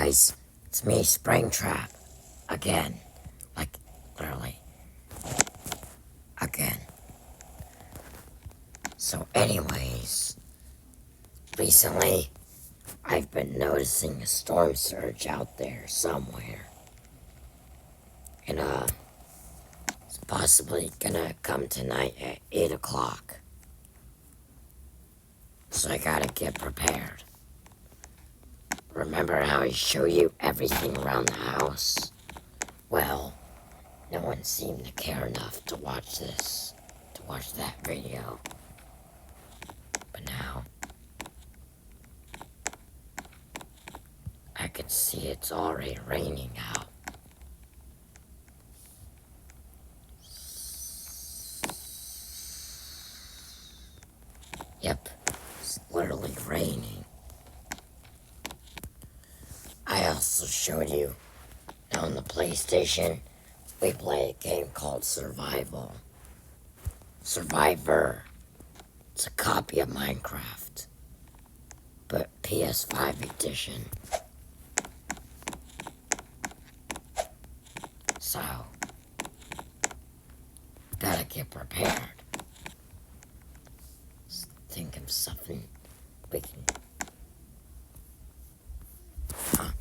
guys, it's me, Springtrap. Again. Like, literally. Again. So anyways, recently, I've been noticing a storm surge out there somewhere. And, it's possibly gonna come tonight at 8 o'clock. So I gotta get prepared. Remember how I show you everything around the house? Well, no one seemed to care enough to watch that video. But now, I can see it's already raining out. Yep, it's literally raining. I also showed you on the PlayStation, we play a game called Survivor. It's a copy of Minecraft, but PS5 edition. So, gotta get prepared. Just think of something we can... Huh?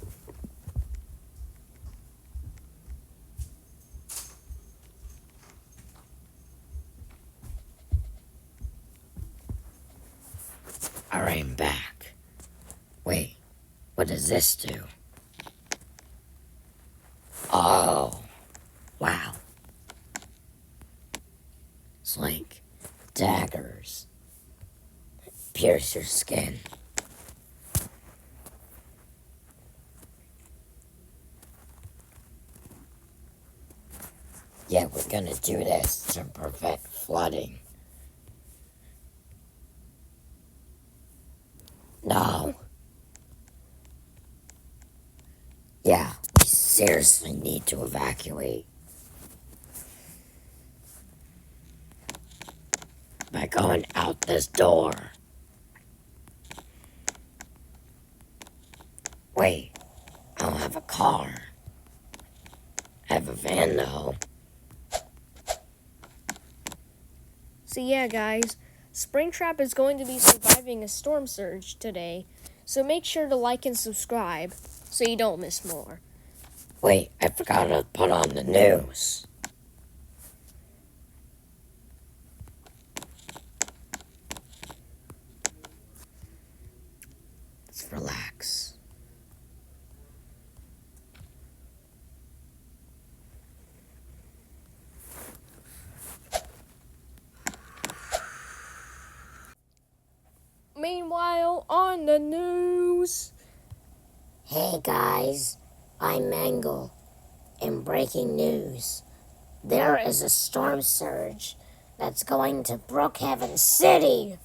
Alright, I'm back. Wait, what does this do? Oh, wow. It's like daggers that pierce your skin. Yeah, we're gonna do this to prevent flooding. No. Yeah, we seriously need to evacuate. By going out this door. Wait, I don't have a car. I have a van though. So yeah, guys, Springtrap is going to be surviving a storm surge today, so make sure to like and subscribe so you don't miss more. Wait, I forgot to put on the news. Let's relax. Meanwhile, on the news. Hey guys, I'm Mangle. In breaking news, there is a storm surge that's going to Brookhaven City.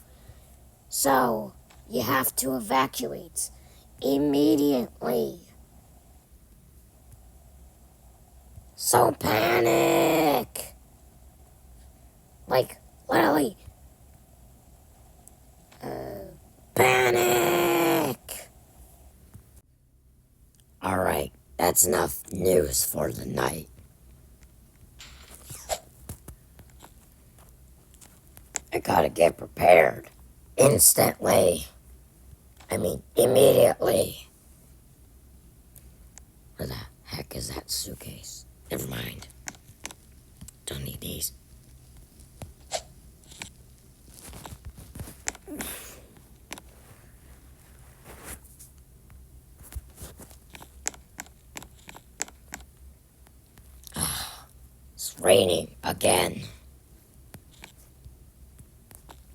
So, you have to evacuate immediately. So panic! Like, literally, panic! Alright, that's enough news for the night. I gotta get prepared. Instantly. I mean, immediately. Where the heck is that suitcase? Never mind. Don't need these. It's raining again.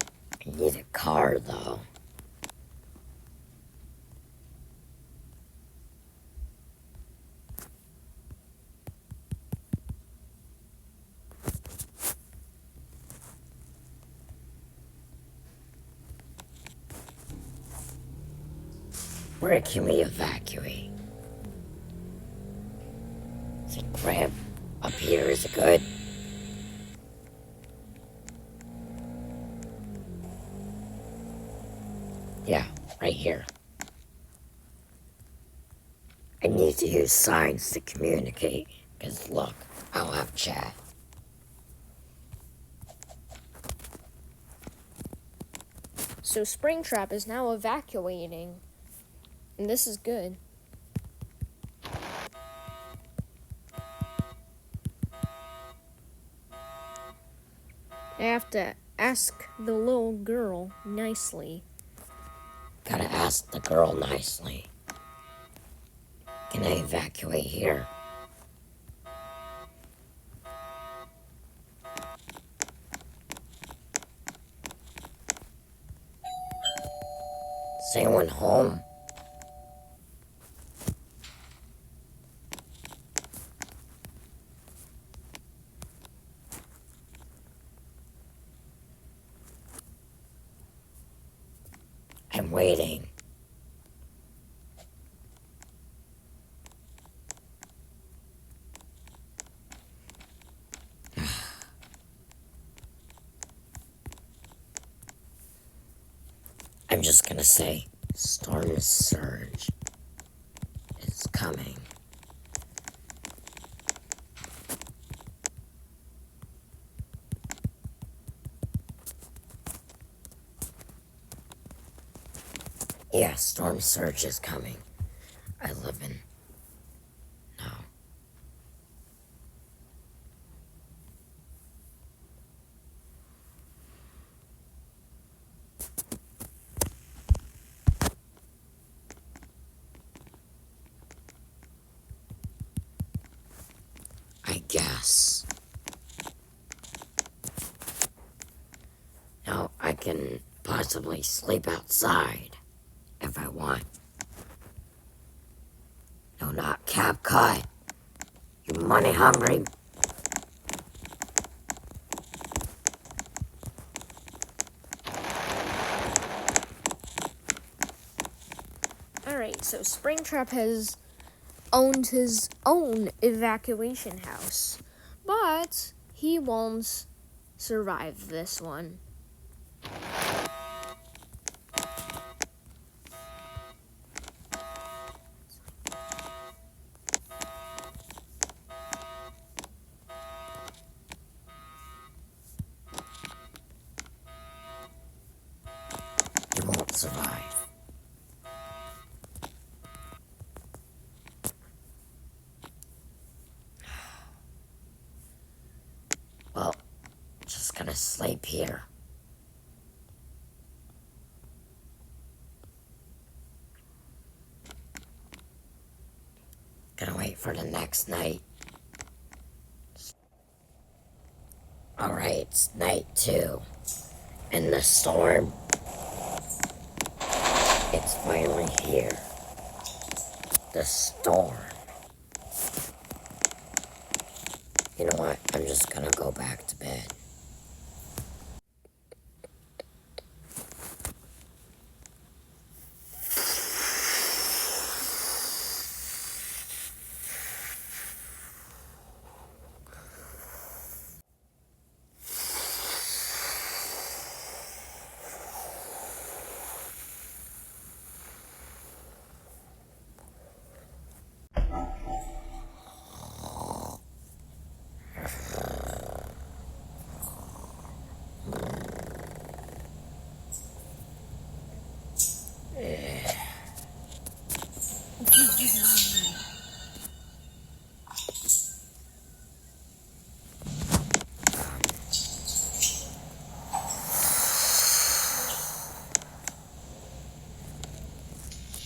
I need a car, though. Where can we evacuate? Is it crib up here? Is it good? Yeah, right here. I need to use signs to communicate. Because look, I'll have chat. So Springtrap is now evacuating. And this is good. I have to ask the little girl nicely. Gotta ask the girl nicely. Can I evacuate here? Is anyone home? I'm waiting. I'm just gonna say, storm surge is coming. Yeah, storm surge is coming. I live in... No. I guess. Now I can possibly sleep outside if I want. No, not CapCut. You money hungry? Alright, so Springtrap has owned his own evacuation house. But he won't survive this one. You won't survive. Well, just gonna sleep here. Gonna wait for the next night. Alright, it's night 2. And the storm, it's finally here. The storm. You know what? I'm just gonna go back to bed.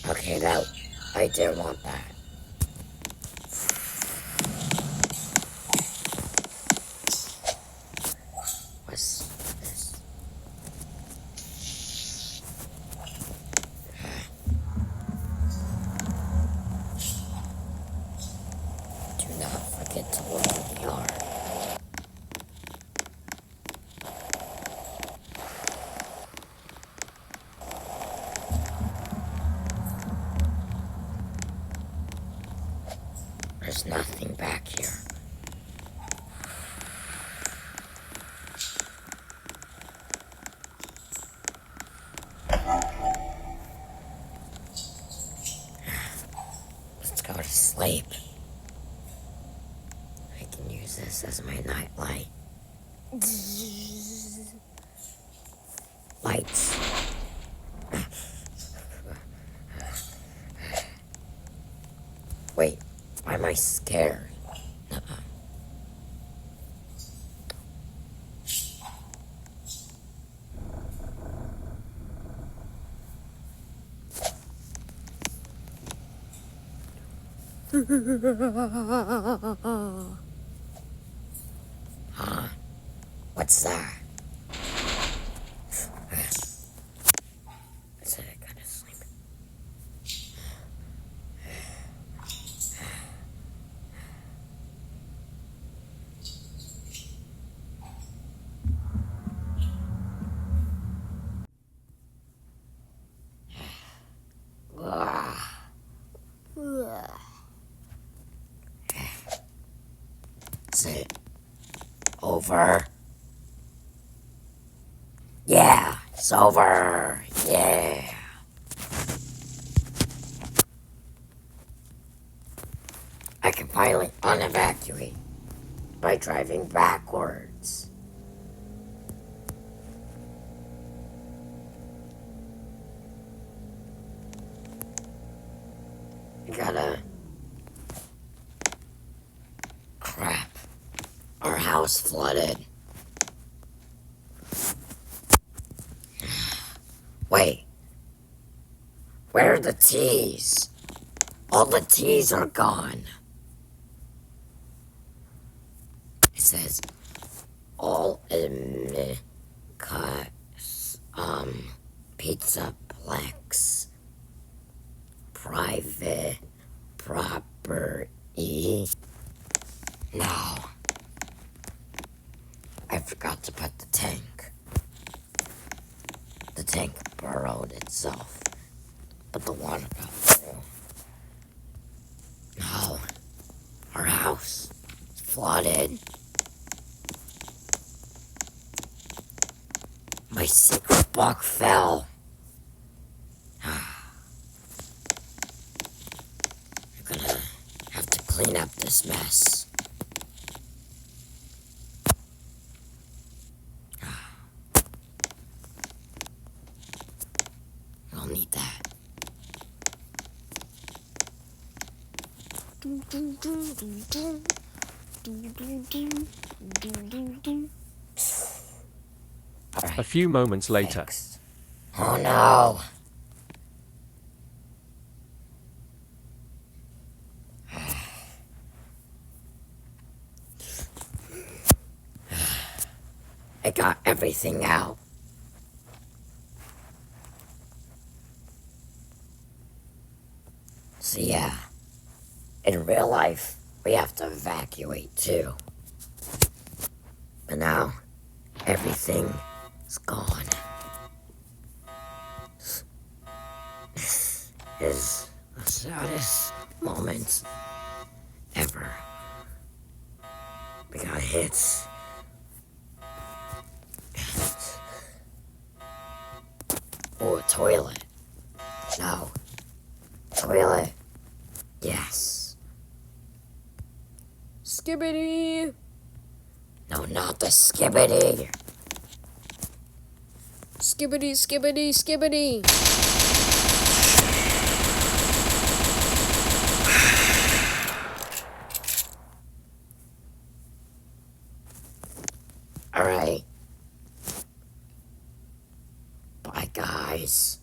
Okay, that I didn't want that. What's this? Do not forget to look in the yard. use this as my night light. Lights. Wait, why am I scared? Huh? What's that? I said I gotta sleep. Is it over? Yeah, it's over. Yeah. I can finally unevacuate by driving backwards. I gotta... Crap. Our house flooded. Wait. Where are the teas? All the teas are gone. It says all in Pizzaplex private property. No. I forgot to put the tank. The tank burrowed itself, but the water got through. No. Our house is flooded. My secret book fell. I'm gonna have to clean up this mess. I'll need that. All right. A few moments later. Thanks. Oh no. I got everything out. So yeah, in real life, we have to evacuate too. But now, everything is gone. This is the saddest moment ever. We got hit. Oh, a toilet. No. Toilet. Yes. Skibbity! No, not the skibbity. Skibbity, skibbity, skibbity! Alright. Bye, guys.